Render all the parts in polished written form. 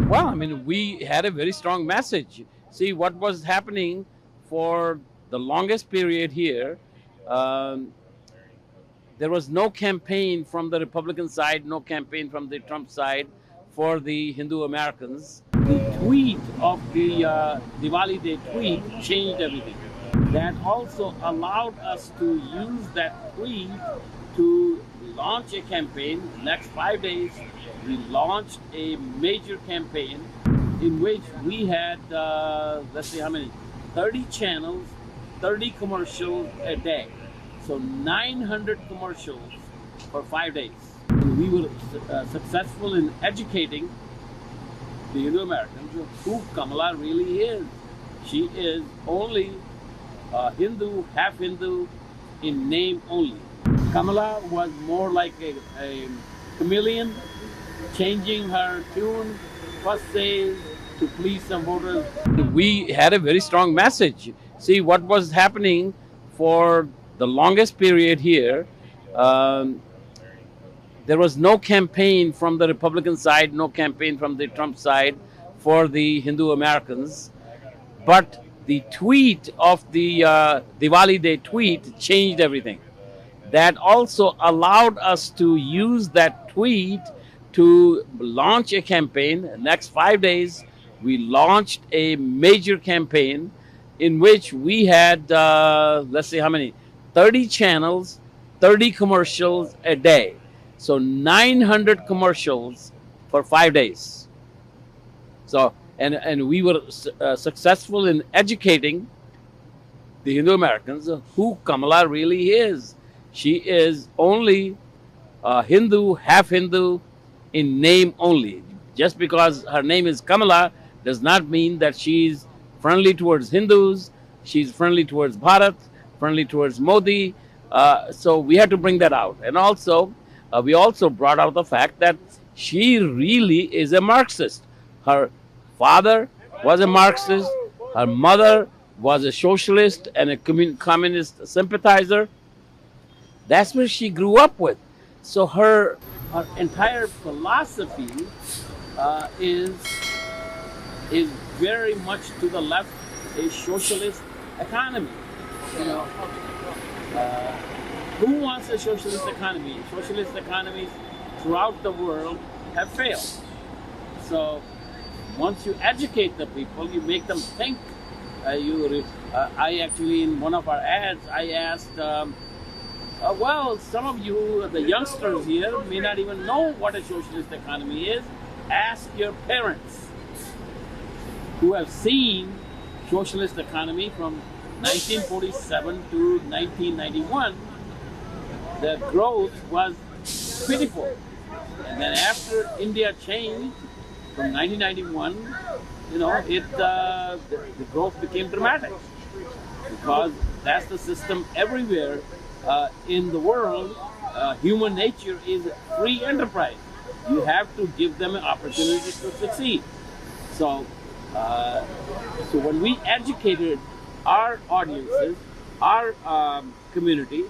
Well, I mean, we had a very strong message. See, what was happening for the longest period here, um, there was no campaign from the Republican side, no campaign from the Trump side for the Hindu Americans. The tweet of the Diwali Day tweet changed everything. That also allowed us to use that tweet to launch a campaign. Next 5 days, we launched a major campaign in which we had, let's see how many, 30 channels, 30 commercials a day. So 900 commercials for 5 days. And we were successful in educating the Hindu Americans who Kamala really is. She is only Hindu, half Hindu in name only. Kamala was more like a chameleon, changing her tune, first say to please some voters. We had a very strong message. See, what was happening for the longest period here, there was no campaign from the Republican side, no campaign from the Trump side for the Hindu Americans. But the tweet of the Diwali Day tweet changed everything. That also allowed us to use that tweet to launch a campaign. Next 5 days, we launched a major campaign in which we had, let's see how many, 30 channels, 30 commercials a day. So 900 commercials for 5 days. So, and we were successful in educating the Hindu Americans who Kamala really is. She is only Hindu, half Hindu in name only. Just because her name is Kamala does not mean that she's friendly towards Hindus. She's friendly towards Bharat, friendly towards Modi. So we had to bring that out. And also, we also brought out the fact that she really is a Marxist. Her father was a Marxist. Her mother was a socialist and a communist sympathizer. That's where she grew up with. So her entire philosophy is very much to the left, a socialist economy. You know, who wants a socialist economy? Socialist economies throughout the world have failed. So once you educate the people, you make them think. I actually, in one of our ads, I asked, well, some of you, the youngsters here, may not even know what a socialist economy is. Ask your parents who have seen socialist economy from 1947 to 1991. The growth was pitiful. And then after India changed from 1991, you know, the growth became dramatic because that's the system everywhere in the world. Human nature is free enterprise. You have to give them an opportunity to succeed. So, so when we educated our audiences, our community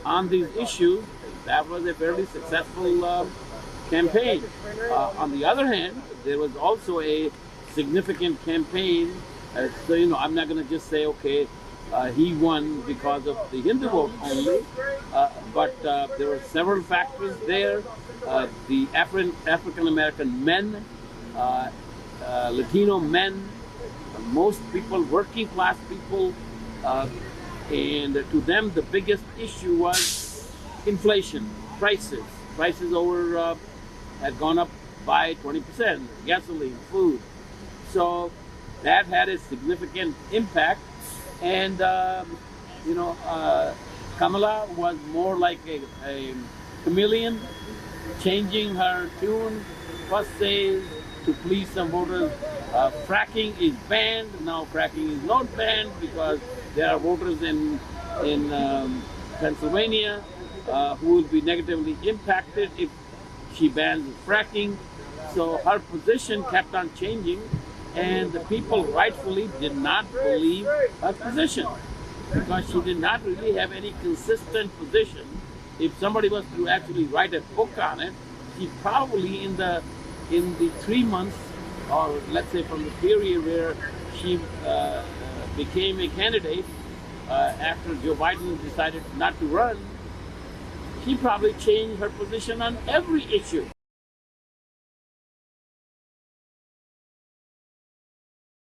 on these issues, that was a fairly successful campaign. On the other hand, there was also a significant campaign. So, you know, I'm not going to just say, okay, he won because of the Hindu vote only, but there were several factors there. The African American men, Latino men, most people, working class people, and to them the biggest issue was inflation, prices. Prices over had gone up by 20%, gasoline, food. So that had a significant impact. And, you know, Kamala was more like a chameleon, changing her tune, first say to please some voters. Fracking is banned. Now fracking is not banned because there are voters in Pennsylvania who will be negatively impacted if she bans fracking. So her position kept on changing, and the people rightfully did not believe her position because she did not really have any consistent position. If somebody was to actually write a book on it, she probably in the 3 months or let's say from the period where she became a candidate after Joe Biden decided not to run, she probably changed her position on every issue.